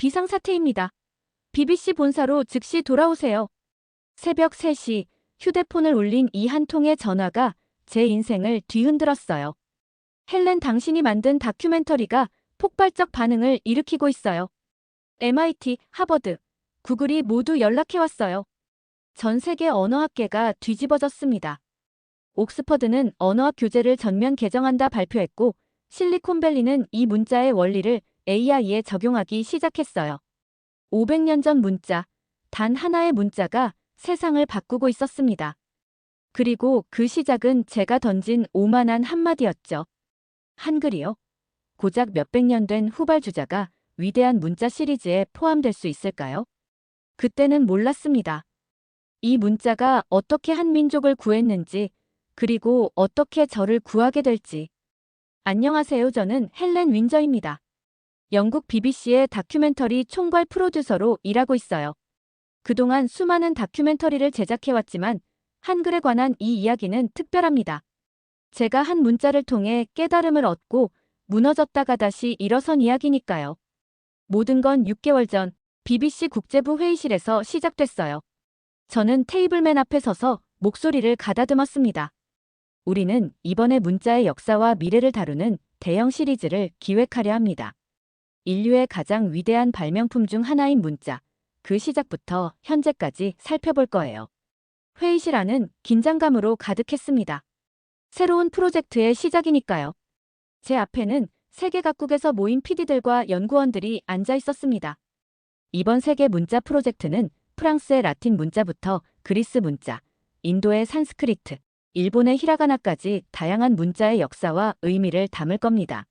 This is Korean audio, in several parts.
비상사태입니다. BBC 본사로 즉시 돌아오세요. 새벽 3시 휴대폰을 울린 이 한 통의 전화가 제 인생을 뒤흔들었어요. 헬렌 당신이 만든 다큐멘터리가 폭발적 반응을 일으키고 있어요. MIT, 하버드, 구글이 모두 연락해왔어요. 전 세계 언어학계가 뒤집어졌습니다. 옥스퍼드는 언어학 교재를 전면 개정한다 발표했고 실리콘밸리는 이 문자의 원리를 AI에 적용하기 시작했어요. 500년 전 문자, 단 하나의 문자가 세상을 바꾸고 있었습니다. 그리고 그 시작은 제가 던진 오만한 한마디였죠. 한글이요? 고작 몇백 년 된 후발주자가 위대한 문자 시리즈에 포함될 수 있을까요? 그때는 몰랐습니다. 이 문자가 어떻게 한 민족을 구했는지, 그리고 어떻게 저를 구하게 될지. 안녕하세요. 저는 헬렌 윈저입니다. 영국 BBC의 다큐멘터리 총괄 프로듀서로 일하고 있어요. 그동안 수많은 다큐멘터리를 제작해왔지만 한글에 관한 이 이야기는 특별합니다. 제가 한 문자를 통해 깨달음을 얻고 무너졌다가 다시 일어선 이야기니까요. 모든 건 6개월 전 BBC 국제부 회의실에서 시작됐어요. 저는 테이블맨 앞에 서서 목소리를 가다듬었습니다. 우리는 이번에 문자의 역사와 미래를 다루는 대형 시리즈를 기획하려 합니다. 인류의 가장 위대한 발명품 중 하나인 문자, 그 시작부터 현재까지 살펴볼 거예요. 회의실 안은 긴장감으로 가득했습니다. 새로운 프로젝트의 시작이니까요. 제 앞에는 세계 각국에서 모인 PD들과 연구원들이 앉아 있었습니다. 이번 세계 문자 프로젝트는 프랑스의 라틴 문자부터 그리스 문자, 인도의 산스크리트, 일본의 히라가나까지 다양한 문자의 역사와 의미를 담을 겁니다.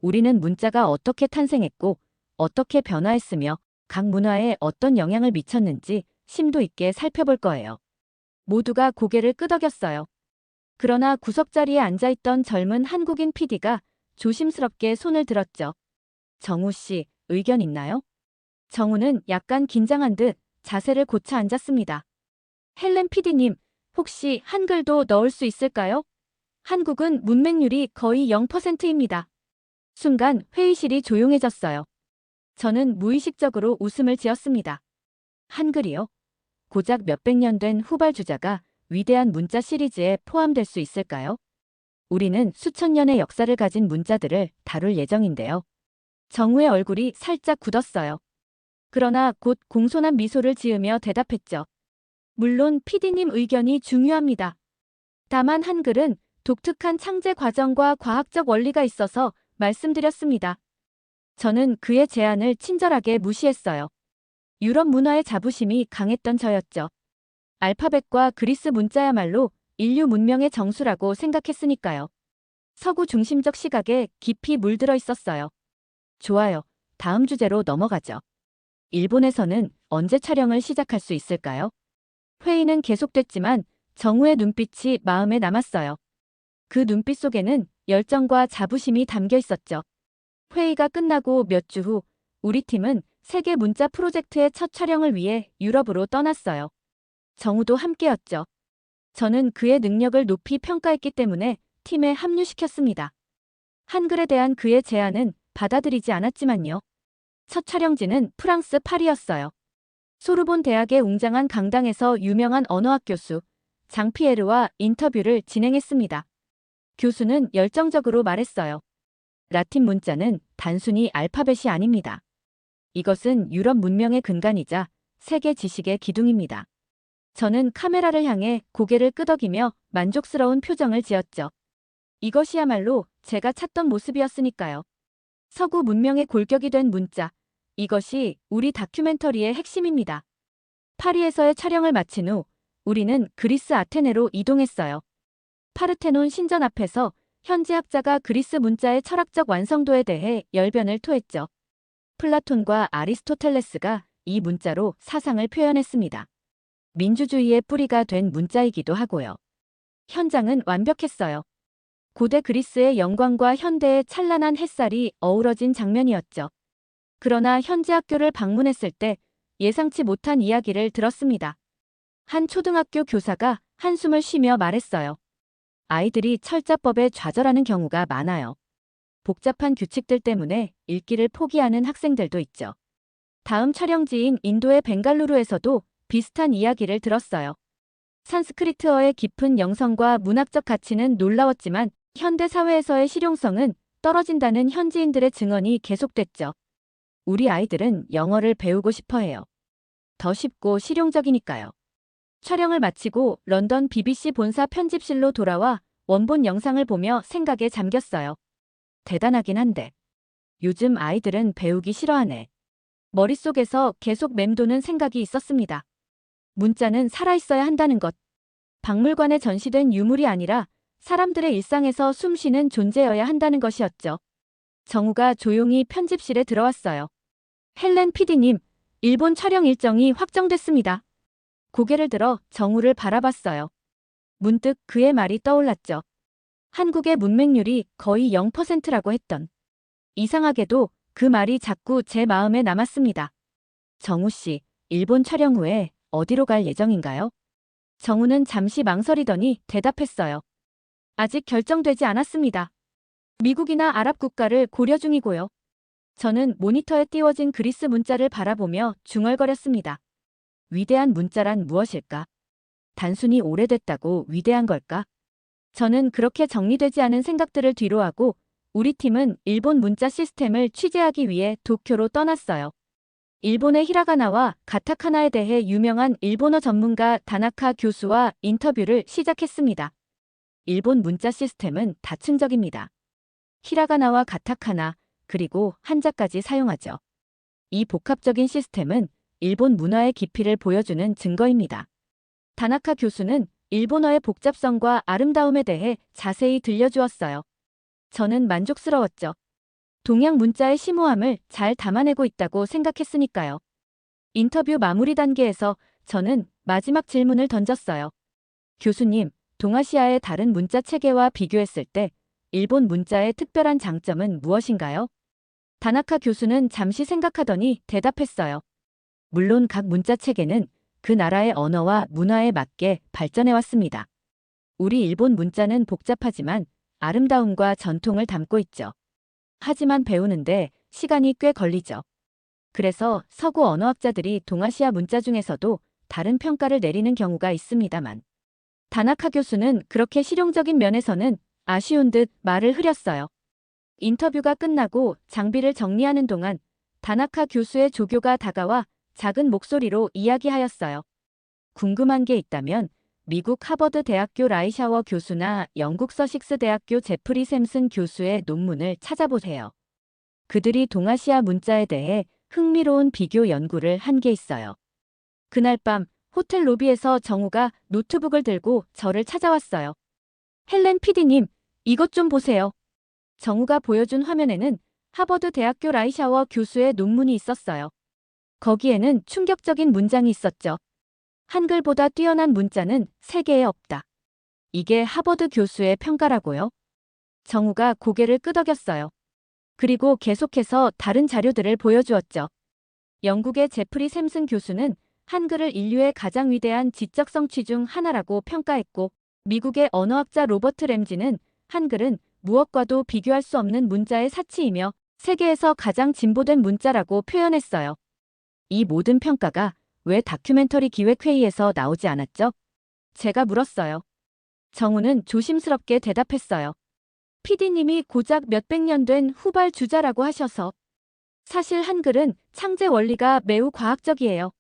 우리는 문자가 어떻게 탄생했고 어떻게 변화했으며 각 문화에 어떤 영향을 미쳤는지 심도 있게 살펴볼 거예요. 모두가 고개를 끄덕였어요. 그러나 구석자리에 앉아있던 젊은 한국인 PD가 조심스럽게 손을 들었죠. 정우 씨, 의견 있나요? 정우는 약간 긴장한 듯 자세를 고쳐 앉았습니다. 헬렌 PD님, 혹시 한글도 넣을 수 있을까요? 한국은 문맹률이 거의 0%입니다. 순간 회의실이 조용해졌어요. 저는 무의식적으로 웃음을 지었습니다. 한글이요? 고작 몇백 년 된 후발주자가 위대한 문자 시리즈에 포함될 수 있을까요? 우리는 수천 년의 역사를 가진 문자들을 다룰 예정인데요. 정우의 얼굴이 살짝 굳었어요. 그러나 곧 공손한 미소를 지으며 대답했죠. 물론 PD님 의견이 중요합니다. 다만 한글은 독특한 창제 과정과 과학적 원리가 있어서 말씀드렸습니다. 저는 그의 제안을 친절하게 무시했어요. 유럽 문화의 자부심이 강했던 저였죠. 알파벳과 그리스 문자야말로 인류 문명의 정수라고 생각했으니까요. 서구 중심적 시각에 깊이 물들어 있었어요. 좋아요. 다음 주제로 넘어가죠. 일본에서는 언제 촬영을 시작할 수 있을까요? 회의는 계속됐지만 정우의 눈빛이 마음에 남았어요. 그 눈빛 속에는 열정과 자부심이 담겨 있었죠. 회의가 끝나고 몇 주 후 우리 팀은 세계 문자 프로젝트의 첫 촬영을 위해 유럽으로 떠났어요. 정우도 함께였죠. 저는 그의 능력을 높이 평가했기 때문에 팀에 합류시켰습니다. 한글에 대한 그의 제안은 받아들이지 않았지만요. 첫 촬영지는 프랑스 파리였어요. 소르본 대학의 웅장한 강당에서 유명한 언어학 교수 장피에르와 인터뷰를 진행했습니다. 교수는 열정적으로 말했어요. 라틴 문자는 단순히 알파벳이 아닙니다. 이것은 유럽 문명의 근간이자 세계 지식의 기둥입니다. 저는 카메라를 향해 고개를 끄덕이며 만족스러운 표정을 지었죠. 이것이야말로 제가 찾던 모습이었으니까요. 서구 문명의 골격이 된 문자. 이것이 우리 다큐멘터리의 핵심입니다. 파리에서의 촬영을 마친 후 우리는 그리스 아테네로 이동했어요. 파르테논 신전 앞에서 현지 학자가 그리스 문자의 철학적 완성도에 대해 열변을 토했죠. 플라톤과 아리스토텔레스가 이 문자로 사상을 표현했습니다. 민주주의의 뿌리가 된 문자이기도 하고요. 현장은 완벽했어요. 고대 그리스의 영광과 현대의 찬란한 햇살이 어우러진 장면이었죠. 그러나 현지 학교를 방문했을 때 예상치 못한 이야기를 들었습니다. 한 초등학교 교사가 한숨을 쉬며 말했어요. 아이들이 철자법에 좌절하는 경우가 많아요. 복잡한 규칙들 때문에 읽기를 포기하는 학생들도 있죠. 다음 촬영지인 인도의 벵갈루루에서도 비슷한 이야기를 들었어요. 산스크리트어의 깊은 영성과 문학적 가치는 놀라웠지만 현대 사회에서의 실용성은 떨어진다는 현지인들의 증언이 계속됐죠. 우리 아이들은 영어를 배우고 싶어 해요. 더 쉽고 실용적이니까요. 촬영을 마치고 런던 BBC 본사 편집실로 돌아와 원본 영상을 보며 생각에 잠겼어요. 대단하긴 한데. 요즘 아이들은 배우기 싫어하네. 머릿속에서 계속 맴도는 생각이 있었습니다. 문자는 살아있어야 한다는 것. 박물관에 전시된 유물이 아니라 사람들의 일상에서 숨쉬는 존재여야 한다는 것이었죠. 정우가 조용히 편집실에 들어왔어요. 헬렌 PD님, 일본 촬영 일정이 확정됐습니다. 고개를 들어 정우를 바라봤어요. 문득 그의 말이 떠올랐죠. 한국의 문맹률이 거의 0%라고 했던. 이상하게도 그 말이 자꾸 제 마음에 남았습니다. 정우 씨, 일본 촬영 후에 어디로 갈 예정인가요? 정우는 잠시 망설이더니 대답했어요. 아직 결정되지 않았습니다. 미국이나 아랍 국가를 고려 중이고요. 저는 모니터에 띄워진 그리스 문자를 바라보며 중얼거렸습니다. 위대한 문자란 무엇일까? 단순히 오래됐다고 위대한 걸까? 저는 그렇게 정리되지 않은 생각들을 뒤로하고 우리 팀은 일본 문자 시스템을 취재하기 위해 도쿄로 떠났어요. 일본의 히라가나와 가타카나에 대해 유명한 일본어 전문가 다나카 교수와 인터뷰를 시작했습니다. 일본 문자 시스템은 다층적입니다. 히라가나와 가타카나, 그리고 한자까지 사용하죠. 이 복합적인 시스템은 일본 문화의 깊이를 보여주는 증거입니다. 다나카 교수는 일본어의 복잡성과 아름다움에 대해 자세히 들려주었어요. 저는 만족스러웠죠. 동양 문자의 심오함을 잘 담아내고 있다고 생각했으니까요. 인터뷰 마무리 단계에서 저는 마지막 질문을 던졌어요. 교수님, 동아시아의 다른 문자 체계와 비교했을 때 일본 문자의 특별한 장점은 무엇인가요? 다나카 교수는 잠시 생각하더니 대답했어요. 물론 각 문자 체계는 그 나라의 언어와 문화에 맞게 발전해왔습니다. 우리 일본 문자는 복잡하지만 아름다움과 전통을 담고 있죠. 하지만 배우는데 시간이 꽤 걸리죠. 그래서 서구 언어학자들이 동아시아 문자 중에서도 다른 평가를 내리는 경우가 있습니다만. 다나카 교수는 그렇게 실용적인 면에서는 아쉬운 듯 말을 흐렸어요. 인터뷰가 끝나고 장비를 정리하는 동안 다나카 교수의 조교가 다가와 작은 목소리로 이야기하였어요. 궁금한 게 있다면 미국 하버드 대학교 라이샤워 교수나 영국 서식스 대학교 제프리 샘슨 교수의 논문을 찾아보세요. 그들이 동아시아 문자에 대해 흥미로운 비교 연구를 한 게 있어요. 그날 밤 호텔 로비에서 정우가 노트북을 들고 저를 찾아왔어요. 헬렌 PD님, 이것 좀 보세요. 정우가 보여준 화면에는 하버드 대학교 라이샤워 교수의 논문이 있었어요. 거기에는 충격적인 문장이 있었죠. 한글보다 뛰어난 문자는 세계에 없다. 이게 하버드 교수의 평가라고요? 정우가 고개를 끄덕였어요. 그리고 계속해서 다른 자료들을 보여주었죠. 영국의 제프리 샘슨 교수는 한글을 인류의 가장 위대한 지적 성취 중 하나라고 평가했고, 미국의 언어학자 로버트 램지는 한글은 무엇과도 비교할 수 없는 문자의 사치이며 세계에서 가장 진보된 문자라고 표현했어요. 이 모든 평가가 왜 다큐멘터리 기획회의에서 나오지 않았죠? 제가 물었어요. 정우는 조심스럽게 대답했어요. PD님이 고작 몇백 년 된 후발 주자라고 하셔서. 사실 한글은 창제 원리가 매우 과학적이에요.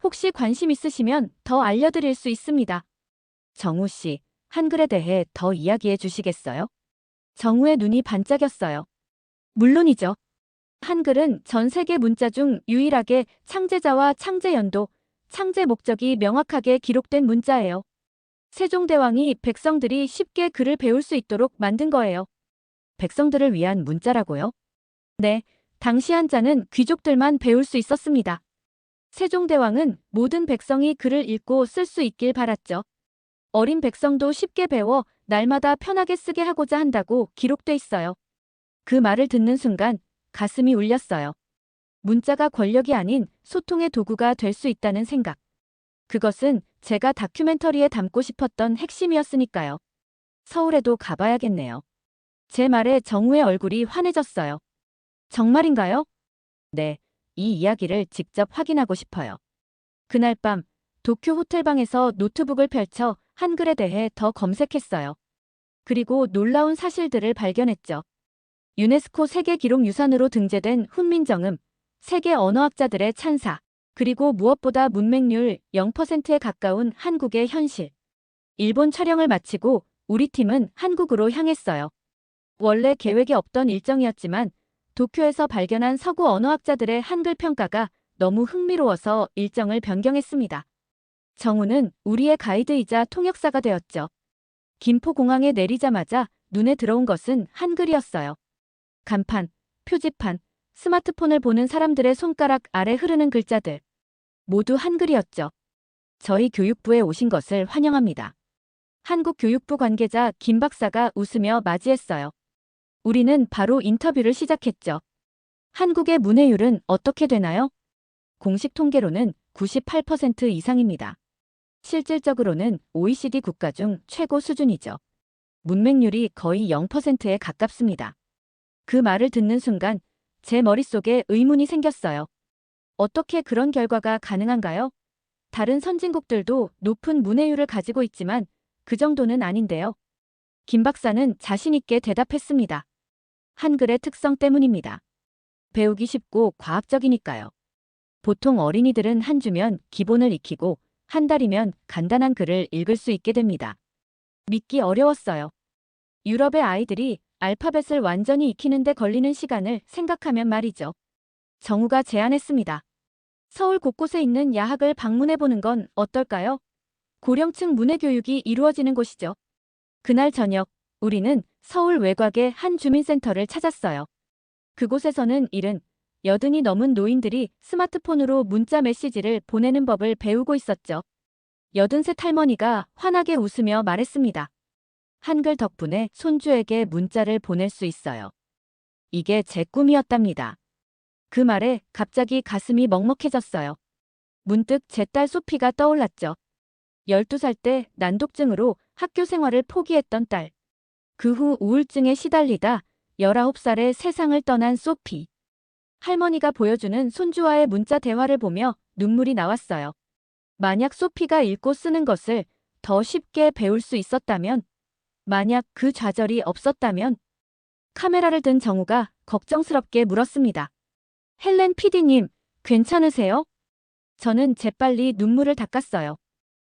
혹시 관심 있으시면 더 알려드릴 수 있습니다. 정우 씨, 한글에 대해 더 이야기해 주시겠어요? 정우의 눈이 반짝였어요. 물론이죠. 한글은 전 세계 문자 중 유일하게 창제자와 창제 연도, 창제 목적이 명확하게 기록된 문자예요. 세종대왕이 백성들이 쉽게 글을 배울 수 있도록 만든 거예요. 백성들을 위한 문자라고요? 네, 당시 한자는 귀족들만 배울 수 있었습니다. 세종대왕은 모든 백성이 글을 읽고 쓸 수 있길 바랐죠. 어린 백성도 쉽게 배워 날마다 편하게 쓰게 하고자 한다고 기록돼 있어요. 그 말을 듣는 순간 가슴이 울렸어요. 문자가 권력이 아닌 소통의 도구가 될 수 있다는 생각. 그것은 제가 다큐멘터리에 담고 싶었던 핵심이었으니까요. 서울에도 가봐야겠네요. 제 말에 정우의 얼굴이 환해졌어요. 정말인가요? 네, 이 이야기를 직접 확인하고 싶어요. 그날 밤 도쿄 호텔방에서 노트북을 펼쳐 한글에 대해 더 검색했어요. 그리고 놀라운 사실들을 발견했죠. 유네스코 세계기록유산으로 등재된 훈민정음, 세계 언어학자들의 찬사, 그리고 무엇보다 문맹률 0%에 가까운 한국의 현실. 일본 촬영을 마치고 우리 팀은 한국으로 향했어요. 원래 계획에 없던 일정이었지만 도쿄에서 발견한 서구 언어학자들의 한글 평가가 너무 흥미로워서 일정을 변경했습니다. 정우는 우리의 가이드이자 통역사가 되었죠. 김포공항에 내리자마자 눈에 들어온 것은 한글이었어요. 간판, 표지판, 스마트폰을 보는 사람들의 손가락 아래 흐르는 글자들. 모두 한글이었죠. 저희 교육부에 오신 것을 환영합니다. 한국 교육부 관계자 김 박사가 웃으며 맞이했어요. 우리는 바로 인터뷰를 시작했죠. 한국의 문해율은 어떻게 되나요? 공식 통계로는 98% 이상입니다. 실질적으로는 OECD 국가 중 최고 수준이죠. 문맹률이 거의 0%에 가깝습니다. 그 말을 듣는 순간 제 머릿속에 의문이 생겼어요. 어떻게 그런 결과가 가능한가요? 다른 선진국들도 높은 문해율을 가지고 있지만 그 정도는 아닌데요. 김 박사는 자신 있게 대답했습니다. 한글의 특성 때문입니다. 배우기 쉽고 과학적이니까요. 보통 어린이들은 한 주면 기본을 익히고 한 달이면 간단한 글을 읽을 수 있게 됩니다. 믿기 어려웠어요. 유럽의 아이들이 알파벳을 완전히 익히는데 걸리는 시간을 생각하면 말이죠. 정우가 제안했습니다. 서울 곳곳에 있는 야학을 방문해보는 건 어떨까요? 고령층 문해교육이 이루어지는 곳이죠. 그날 저녁, 우리는 서울 외곽의 한 주민센터를 찾았어요. 그곳에서는 80이 넘은 노인들이 스마트폰으로 문자 메시지를 보내는 법을 배우고 있었죠. 83 할머니가 환하게 웃으며 말했습니다. 한글 덕분에 손주에게 문자를 보낼 수 있어요. 이게 제 꿈이었답니다. 그 말에 갑자기 가슴이 먹먹해졌어요. 문득 제 딸 소피가 떠올랐죠. 12살 때 난독증으로 학교 생활을 포기했던 딸. 그 후 우울증에 시달리다 19살에 세상을 떠난 소피. 할머니가 보여주는 손주와의 문자 대화를 보며 눈물이 나왔어요. 만약 소피가 읽고 쓰는 것을 더 쉽게 배울 수 있었다면, 만약 그 좌절이 없었다면, 카메라를 든 정우가 걱정스럽게 물었습니다. 헬렌 PD님, 괜찮으세요? 저는 재빨리 눈물을 닦았어요.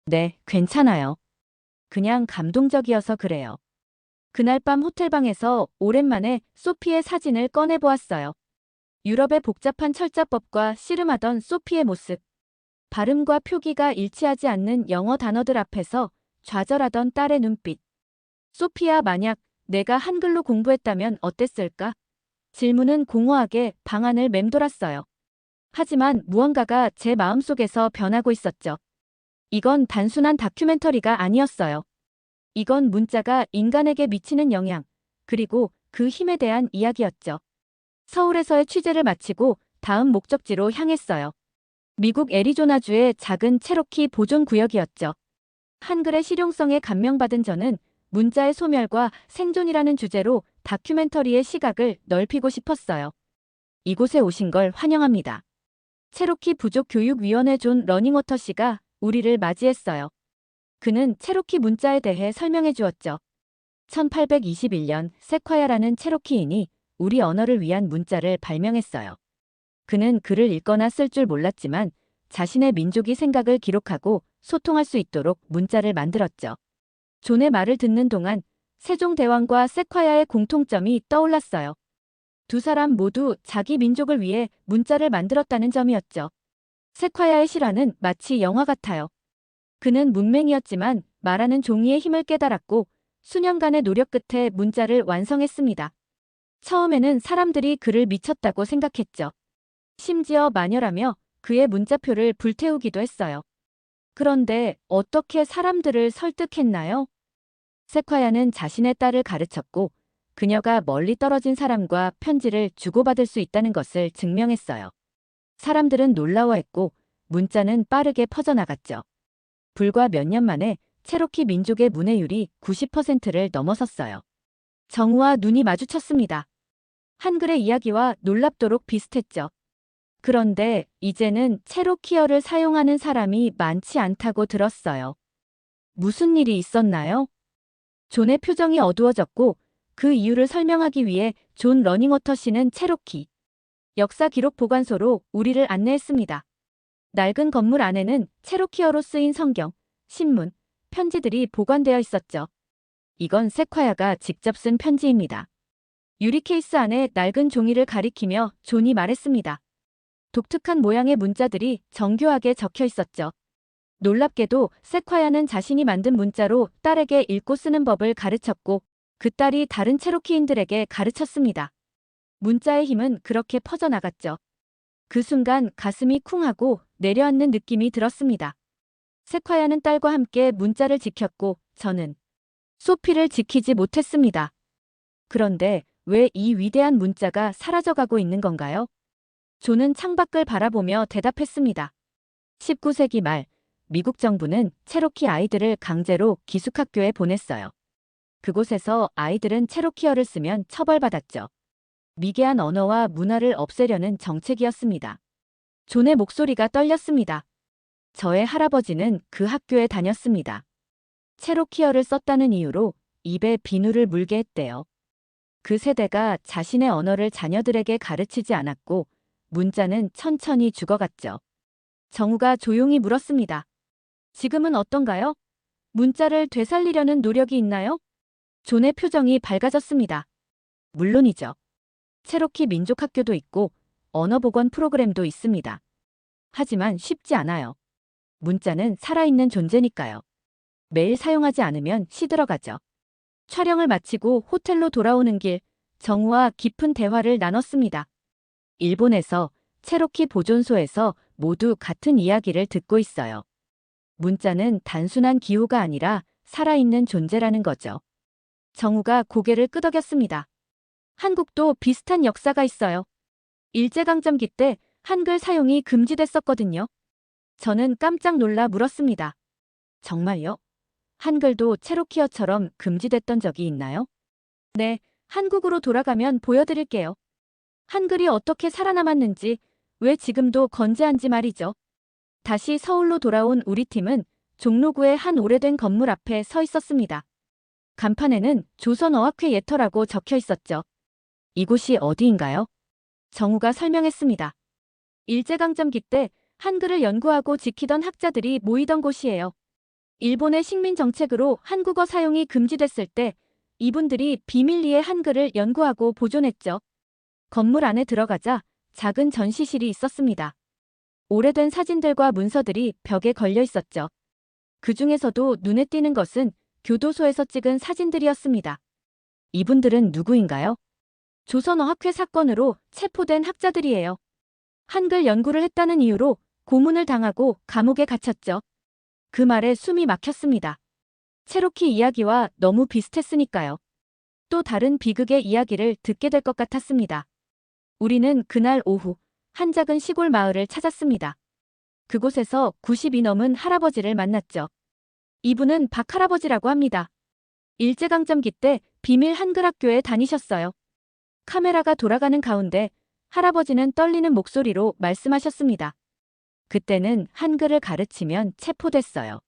네, 괜찮아요. 그냥 감동적이어서 그래요. 그날 밤 호텔방에서 오랜만에 소피의 사진을 꺼내보았어요. 유럽의 복잡한 철자법과 씨름하던 소피의 모습. 발음과 표기가 일치하지 않는 영어 단어들 앞에서 좌절하던 딸의 눈빛. 소피야, 만약 내가 한글로 공부했다면 어땠을까? 질문은 공허하게 방안을 맴돌았어요. 하지만 무언가가 제 마음속에서 변하고 있었죠. 이건 단순한 다큐멘터리가 아니었어요. 이건 문자가 인간에게 미치는 영향, 그리고 그 힘에 대한 이야기였죠. 서울에서의 취재를 마치고 다음 목적지로 향했어요. 미국 애리조나주의 작은 체로키 보존구역이었죠. 한글의 실용성에 감명받은 저는 문자의 소멸과 생존이라는 주제로 다큐멘터리의 시각을 넓히고 싶었어요. 이곳에 오신 걸 환영합니다. 체로키 부족교육위원회 존 러닝워터 씨가 우리를 맞이했어요. 그는 체로키 문자에 대해 설명해 주었죠. 1821년 세콰야라는 체로키인이 우리 언어를 위한 문자를 발명했어요. 그는 글을 읽거나 쓸 줄 몰랐지만 자신의 민족이 생각을 기록하고 소통할 수 있도록 문자를 만들었죠. 존의 말을 듣는 동안 세종대왕과 세콰야의 공통점이 떠올랐어요. 두 사람 모두 자기 민족을 위해 문자를 만들었다는 점이었죠. 세콰야의 실화는 마치 영화 같아요. 그는 문맹이었지만 말하는 종이의 힘을 깨달았고 수년간의 노력 끝에 문자를 완성했습니다. 처음에는 사람들이 그를 미쳤다고 생각했죠. 심지어 마녀라며 그의 문자표를 불태우기도 했어요. 그런데 어떻게 사람들을 설득했나요? 세콰야는 자신의 딸을 가르쳤고 그녀가 멀리 떨어진 사람과 편지를 주고받을 수 있다는 것을 증명했어요. 사람들은 놀라워했고 문자는 빠르게 퍼져나갔죠. 불과 몇 년 만에 체로키 민족의 문해율이 90%를 넘어섰어요. 정우와 눈이 마주쳤습니다. 한글의 이야기와 놀랍도록 비슷했죠. 그런데 이제는 체로키어를 사용하는 사람이 많지 않다고 들었어요. 무슨 일이 있었나요? 존의 표정이 어두워졌고 그 이유를 설명하기 위해 존 러닝워터 씨는 체로키 역사 기록 보관소로 우리를 안내했습니다. 낡은 건물 안에는 체로키어로 쓰인 성경, 신문, 편지들이 보관되어 있었죠. 이건 세콰야가 직접 쓴 편지입니다. 유리 케이스 안에 낡은 종이를 가리키며 존이 말했습니다. 독특한 모양의 문자들이 정교하게 적혀 있었죠. 놀랍게도 세콰야는 자신이 만든 문자로 딸에게 읽고 쓰는 법을 가르쳤고 그 딸이 다른 체로키인들에게 가르쳤습니다. 문자의 힘은 그렇게 퍼져나갔죠. 그 순간 가슴이 쿵하고 내려앉는 느낌이 들었습니다. 세콰야는 딸과 함께 문자를 지켰고 저는 소피를 지키지 못했습니다. 그런데 왜 이 위대한 문자가 사라져가고 있는 건가요? 존은 창밖을 바라보며 대답했습니다. 19세기 말 미국 정부는 체로키 아이들을 강제로 기숙학교에 보냈어요. 그곳에서 아이들은 체로키어를 쓰면 처벌받았죠. 미개한 언어와 문화를 없애려는 정책이었습니다. 존의 목소리가 떨렸습니다. 저의 할아버지는 그 학교에 다녔습니다. 체로키어를 썼다는 이유로 입에 비누를 물게 했대요. 그 세대가 자신의 언어를 자녀들에게 가르치지 않았고 문자는 천천히 죽어갔죠. 정우가 조용히 물었습니다. 지금은 어떤가요? 문자를 되살리려는 노력이 있나요? 존의 표정이 밝아졌습니다. 물론이죠. 체로키 민족학교도 있고 언어복원 프로그램도 있습니다. 하지만 쉽지 않아요. 문자는 살아있는 존재니까요. 매일 사용하지 않으면 시들어가죠. 촬영을 마치고 호텔로 돌아오는 길, 정우와 깊은 대화를 나눴습니다. 일본에서 체로키 보존소에서 모두 같은 이야기를 듣고 있어요. 문자는 단순한 기호가 아니라 살아있는 존재라는 거죠. 정우가 고개를 끄덕였습니다. 한국도 비슷한 역사가 있어요. 일제강점기 때 한글 사용이 금지됐었거든요. 저는 깜짝 놀라 물었습니다. 정말요? 한글도 체로키어처럼 금지됐던 적이 있나요? 네, 한국으로 돌아가면 보여드릴게요. 한글이 어떻게 살아남았는지, 왜 지금도 건재한지 말이죠. 다시 서울로 돌아온 우리 팀은 종로구의 한 오래된 건물 앞에 서 있었습니다. 간판에는 조선어학회 예터라고 적혀 있었죠. 이곳이 어디인가요? 정우가 설명했습니다. 일제강점기 때 한글을 연구하고 지키던 학자들이 모이던 곳이에요. 일본의 식민 정책으로 한국어 사용이 금지됐을 때 이분들이 비밀리에 한글을 연구하고 보존했죠. 건물 안에 들어가자 작은 전시실이 있었습니다. 오래된 사진들과 문서들이 벽에 걸려 있었죠. 그 중에서도 눈에 띄는 것은 교도소에서 찍은 사진들이었습니다. 이분들은 누구인가요? 조선어학회 사건으로 체포된 학자들이에요. 한글 연구를 했다는 이유로 고문을 당하고 감옥에 갇혔죠. 그 말에 숨이 막혔습니다. 체로키 이야기와 너무 비슷했으니까요. 또 다른 비극의 이야기를 듣게 될 것 같았습니다. 우리는 그날 오후 한 작은 시골 마을을 찾았습니다. 그곳에서 90이 넘은 할아버지를 만났죠. 이분은 박 할아버지라고 합니다. 일제강점기 때 비밀 한글 학교에 다니셨어요. 카메라가 돌아가는 가운데 할아버지는 떨리는 목소리로 말씀하셨습니다. 그때는 한글을 가르치면 체포됐어요.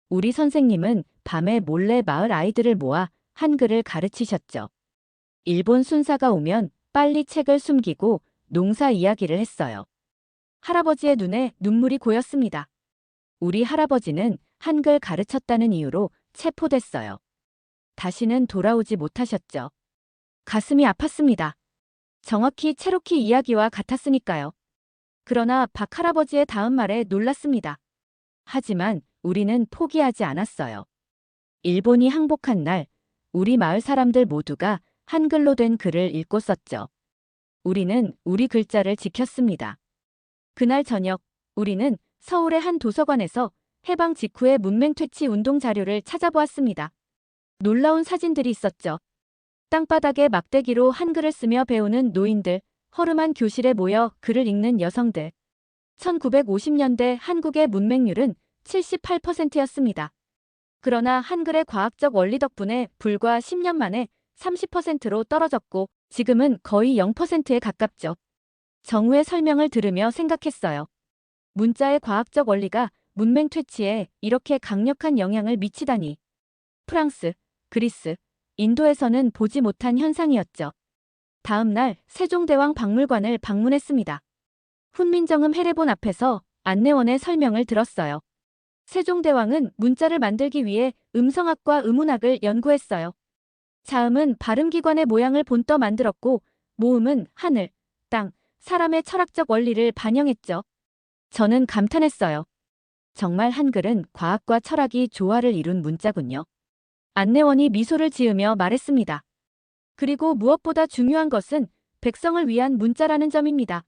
우리 선생님은 밤에 몰래 마을 아이들을 모아 한글을 가르치셨죠. 일본 순사가 오면 빨리 책을 숨기고 농사 이야기를 했어요. 할아버지의 눈에 눈물이 고였습니다. 우리 할아버지는 한글 가르쳤다는 이유로 체포됐어요. 다시는 돌아오지 못하셨죠. 가슴이 아팠습니다. 정확히 체로키 이야기와 같았으니까요. 그러나 박 할아버지의 다음 말에 놀랐습니다. 하지만 우리는 포기하지 않았어요. 일본이 항복한 날, 우리 마을 사람들 모두가 한글로 된 글을 읽고 썼죠. 우리는 우리 글자를 지켰습니다. 그날 저녁, 우리는 서울의 한 도서관에서 해방 직후의 문맹 퇴치 운동 자료를 찾아보았습니다. 놀라운 사진들이 있었죠. 땅바닥에 막대기로 한글을 쓰며 배우는 노인들, 허름한 교실에 모여 글을 읽는 여성들. 1950년대 한국의 문맹률은 78%였습니다. 그러나 한글의 과학적 원리 덕분에 불과 10년 만에 30%로 떨어졌고 지금은 거의 0%에 가깝죠. 정우의 설명을 들으며 생각했어요. 문자의 과학적 원리가 문맹 퇴치에 이렇게 강력한 영향을 미치다니. 프랑스, 그리스, 인도에서는 보지 못한 현상이었죠. 다음 날 세종대왕 박물관을 방문했습니다. 훈민정음 해례본 앞에서 안내원의 설명을 들었어요. 세종대왕은 문자를 만들기 위해 음성학과 음운학을 연구했어요. 자음은 발음기관의 모양을 본떠 만들었고, 모음은 하늘, 땅, 사람의 철학적 원리를 반영했죠. 저는 감탄했어요. 정말 한글은 과학과 철학이 조화를 이룬 문자군요. 안내원이 미소를 지으며 말했습니다. 그리고 무엇보다 중요한 것은 백성을 위한 문자라는 점입니다.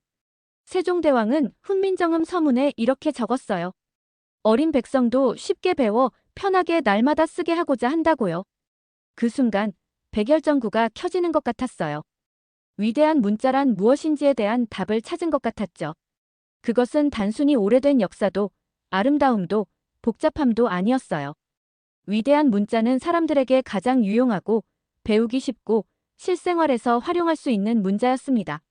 세종대왕은 훈민정음 서문에 이렇게 적었어요. 어린 백성도 쉽게 배워 편하게 날마다 쓰게 하고자 한다고요. 그 순간 백열전구가 켜지는 것 같았어요. 위대한 문자란 무엇인지에 대한 답을 찾은 것 같았죠. 그것은 단순히 오래된 역사도 아름다움도 복잡함도 아니었어요. 위대한 문자는 사람들에게 가장 유용하고 배우기 쉽고 실생활에서 활용할 수 있는 문자였습니다.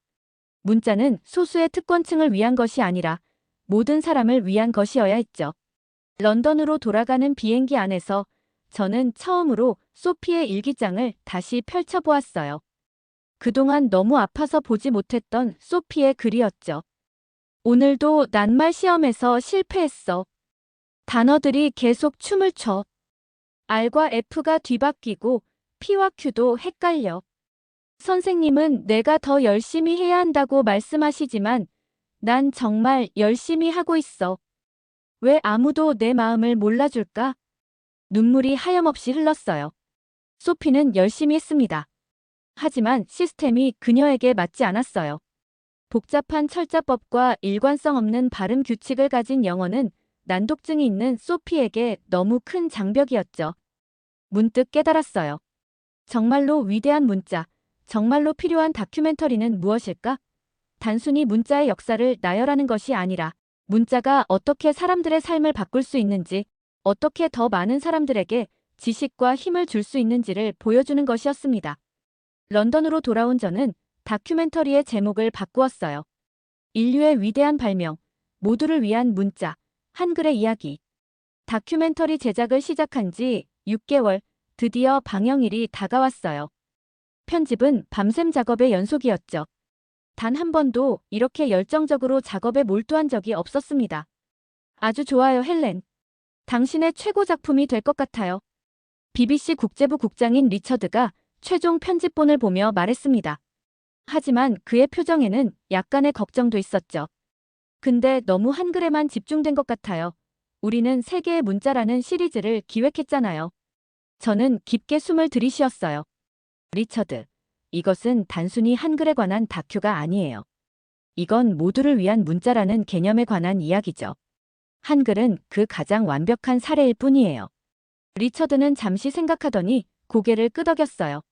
문자는 소수의 특권층을 위한 것이 아니라 모든 사람을 위한 것이어야 했죠. 런던으로 돌아가는 비행기 안에서 저는 처음으로 소피의 일기장을 다시 펼쳐보았어요. 그동안 너무 아파서 보지 못했던 소피의 글이었죠. 오늘도 낱말 시험에서 실패했어. 단어들이 계속 춤을 춰. R과 F가 뒤바뀌고 P와 Q도 헷갈려. 선생님은 내가 더 열심히 해야 한다고 말씀하시지만 난 정말 열심히 하고 있어. 왜 아무도 내 마음을 몰라줄까? 눈물이 하염없이 흘렀어요. 소피는 열심히 했습니다. 하지만 시스템이 그녀에게 맞지 않았어요. 복잡한 철자법과 일관성 없는 발음 규칙을 가진 영어는 난독증이 있는 소피에게 너무 큰 장벽이었죠. 문득 깨달았어요. 정말로 위대한 문자, 정말로 필요한 다큐멘터리는 무엇일까? 단순히 문자의 역사를 나열하는 것이 아니라 문자가 어떻게 사람들의 삶을 바꿀 수 있는지, 어떻게 더 많은 사람들에게 지식과 힘을 줄 수 있는지를 보여주는 것이었습니다. 런던으로 돌아온 저는 다큐멘터리의 제목을 바꾸었어요. 인류의 위대한 발명, 모두를 위한 문자, 한글의 이야기. 다큐멘터리 제작을 시작한 지 6개월, 드디어 방영일이 다가왔어요. 편집은 밤샘 작업의 연속이었죠. 단 한 번도 이렇게 열정적으로 작업에 몰두한 적이 없었습니다. 아주 좋아요, 헬렌. 당신의 최고 작품이 될 것 같아요. BBC 국제부 국장인 리처드가 최종 편집본을 보며 말했습니다. 하지만 그의 표정에는 약간의 걱정도 있었죠. 근데 너무 한글에만 집중된 것 같아요. 우리는 세계의 문자라는 시리즈를 기획했잖아요. 저는 깊게 숨을 들이쉬었어요. 리처드, 이것은 단순히 한글에 관한 다큐가 아니에요. 이건 모두를 위한 문자라는 개념에 관한 이야기죠. 한글은 그 가장 완벽한 사례일 뿐이에요. 리처드는 잠시 생각하더니 고개를 끄덕였어요.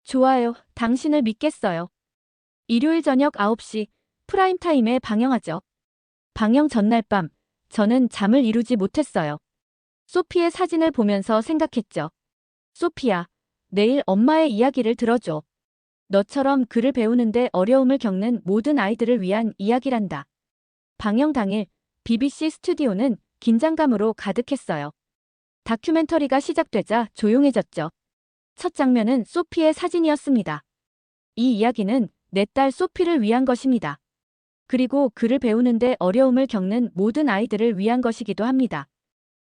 좋아요, 당신을 믿겠어요. 일요일 저녁 9시 프라임타임에 방영하죠. 방영 전날 밤, 저는 잠을 이루지 못했어요. 소피의 사진을 보면서 생각했죠. 소피야, 내일 엄마의 이야기를 들어줘. 너처럼 글을 배우는데 어려움을 겪는 모든 아이들을 위한 이야기란다. 방영 당일 BBC 스튜디오는 긴장감으로 가득했어요. 다큐멘터리가 시작되자 조용해졌죠. 첫 장면은 소피의 사진이었습니다. 이 이야기는 내 딸 소피를 위한 것입니다. 그리고 글을 배우는데 어려움을 겪는 모든 아이들을 위한 것이기도 합니다.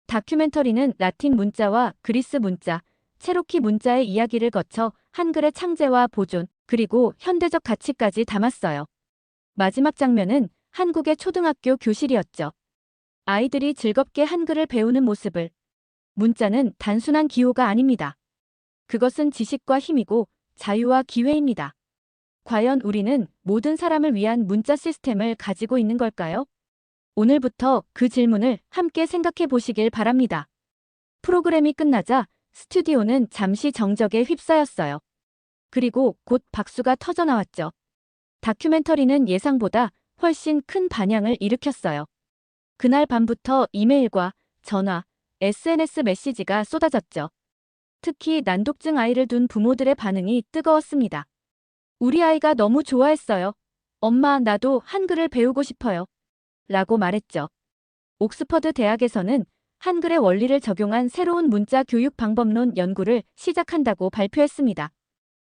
다큐멘터리는 라틴 문자와 그리스 문자, 체로키 문자의 이야기를 거쳐 한글의 창제와 보존, 그리고 현대적 가치까지 담았어요. 마지막 장면은 한국의 초등학교 교실이었죠. 아이들이 즐겁게 한글을 배우는 모습을. 문자는 단순한 기호가 아닙니다. 그것은 지식과 힘이고 자유와 기회입니다. 과연 우리는 모든 사람을 위한 문자 시스템을 가지고 있는 걸까요? 오늘부터 그 질문을 함께 생각해 보시길 바랍니다. 프로그램이 끝나자 스튜디오는 잠시 정적에 휩싸였어요. 그리고 곧 박수가 터져나왔죠. 다큐멘터리는 예상보다 훨씬 큰 반향을 일으켰어요. 그날 밤부터 이메일과 전화, SNS 메시지가 쏟아졌죠. 특히 난독증 아이를 둔 부모들의 반응이 뜨거웠습니다. 우리 아이가 너무 좋아했어요. 엄마, 나도 한글을 배우고 싶어요. 라고 말했죠. 옥스퍼드 대학에서는 한글의 원리를 적용한 새로운 문자 교육 방법론 연구를 시작한다고 발표했습니다.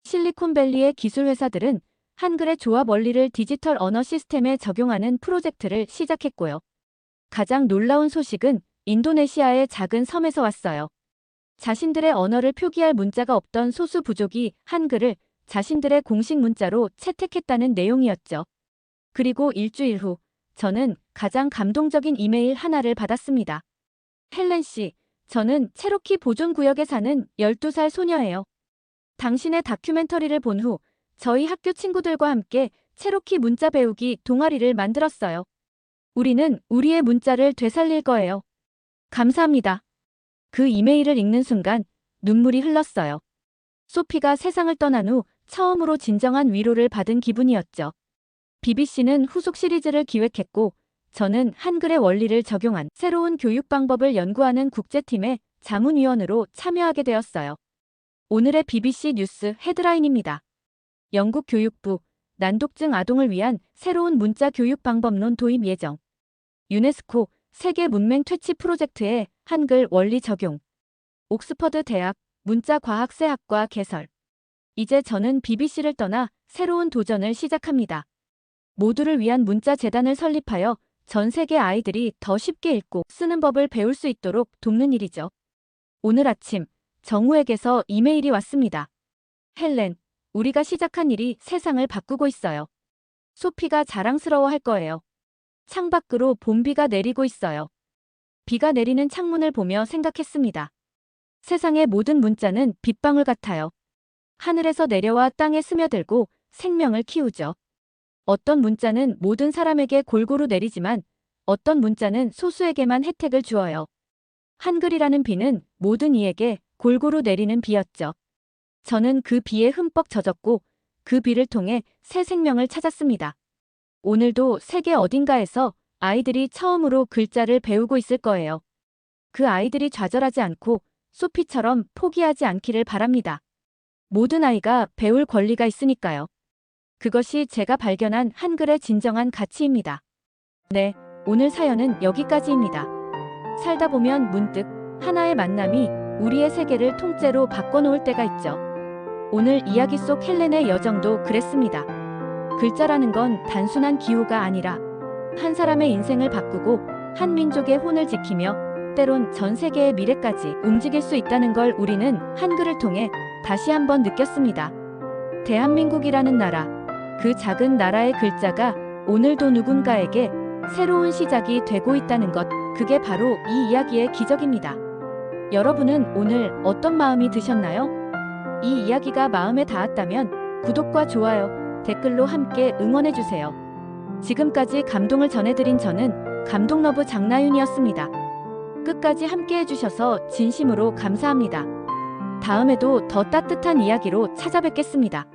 실리콘밸리의 기술 회사들은 한글의 조합 원리를 디지털 언어 시스템에 적용하는 프로젝트를 시작했고요. 가장 놀라운 소식은 인도네시아의 작은 섬에서 왔어요. 자신들의 언어를 표기할 문자가 없던 소수 부족이 한글을 자신들의 공식 문자로 채택했다는 내용이었죠. 그리고 일주일 후 저는 가장 감동적인 이메일 하나를 받았습니다. 헬렌 씨, 저는 체로키 보존구역에 사는 12살 소녀예요. 당신의 다큐멘터리를 본 후 저희 학교 친구들과 함께 체로키 문자 배우기 동아리를 만들었어요. 우리는 우리의 문자를 되살릴 거예요. 감사합니다. 그 이메일을 읽는 순간 눈물이 흘렀어요. 소피가 세상을 떠난 후 처음으로 진정한 위로를 받은 기분이었죠. BBC는 후속 시리즈를 기획했고 저는 한글의 원리를 적용한 새로운 교육 방법을 연구하는 국제팀의 자문위원으로 참여하게 되었어요. 오늘의 BBC 뉴스 헤드라인입니다. 영국 교육부, 난독증 아동을 위한 새로운 문자 교육 방법론 도입 예정. 유네스코, 세계 문맹 퇴치 프로젝트의 한글 원리 적용. 옥스퍼드 대학, 문자과학세학과 개설. 이제 저는 BBC를 떠나 새로운 도전을 시작합니다. 모두를 위한 문자 재단을 설립하여 전 세계 아이들이 더 쉽게 읽고 쓰는 법을 배울 수 있도록 돕는 일이죠. 오늘 아침 정우에게서 이메일이 왔습니다. 헬렌, 우리가 시작한 일이 세상을 바꾸고 있어요. 소피가 자랑스러워할 거예요. 창밖으로 봄비가 내리고 있어요. 비가 내리는 창문을 보며 생각했습니다. 세상의 모든 문자는 빗방울 같아요. 하늘에서 내려와 땅에 스며들고 생명을 키우죠. 어떤 문자는 모든 사람에게 골고루 내리지만 어떤 문자는 소수에게만 혜택을 주어요. 한글이라는 비는 모든 이에게 골고루 내리는 비였죠. 저는 그 비에 흠뻑 젖었고 그 비를 통해 새 생명을 찾았습니다. 오늘도 세계 어딘가에서 아이들이 처음으로 글자를 배우고 있을 거예요. 그 아이들이 좌절하지 않고 소피처럼 포기하지 않기를 바랍니다. 모든 아이가 배울 권리가 있으니까요. 그것이 제가 발견한 한글의 진정한 가치입니다. 네, 오늘 사연은 여기까지입니다. 살다 보면 문득 하나의 만남이 우리의 세계를 통째로 바꿔놓을 때가 있죠. 오늘 이야기 속 헬렌의 여정도 그랬습니다. 글자라는 건 단순한 기호가 아니라 한 사람의 인생을 바꾸고 한 민족의 혼을 지키며 때론 전 세계의 미래까지 움직일 수 있다는 걸 우리는 한글을 통해 다시 한번 느꼈습니다. 대한민국이라는 나라, 그 작은 나라의 글자가 오늘도 누군가에게 새로운 시작이 되고 있다는 것, 그게 바로 이 이야기의 기적입니다. 여러분은 오늘 어떤 마음이 드셨나요? 이 이야기가 마음에 닿았다면 구독과 좋아요, 댓글로 함께 응원해주세요. 지금까지 감동을 전해드린 저는 감동러브 장나윤이었습니다. 끝까지 함께 해주셔서 진심으로 감사합니다. 다음에도 더 따뜻한 이야기로 찾아뵙겠습니다.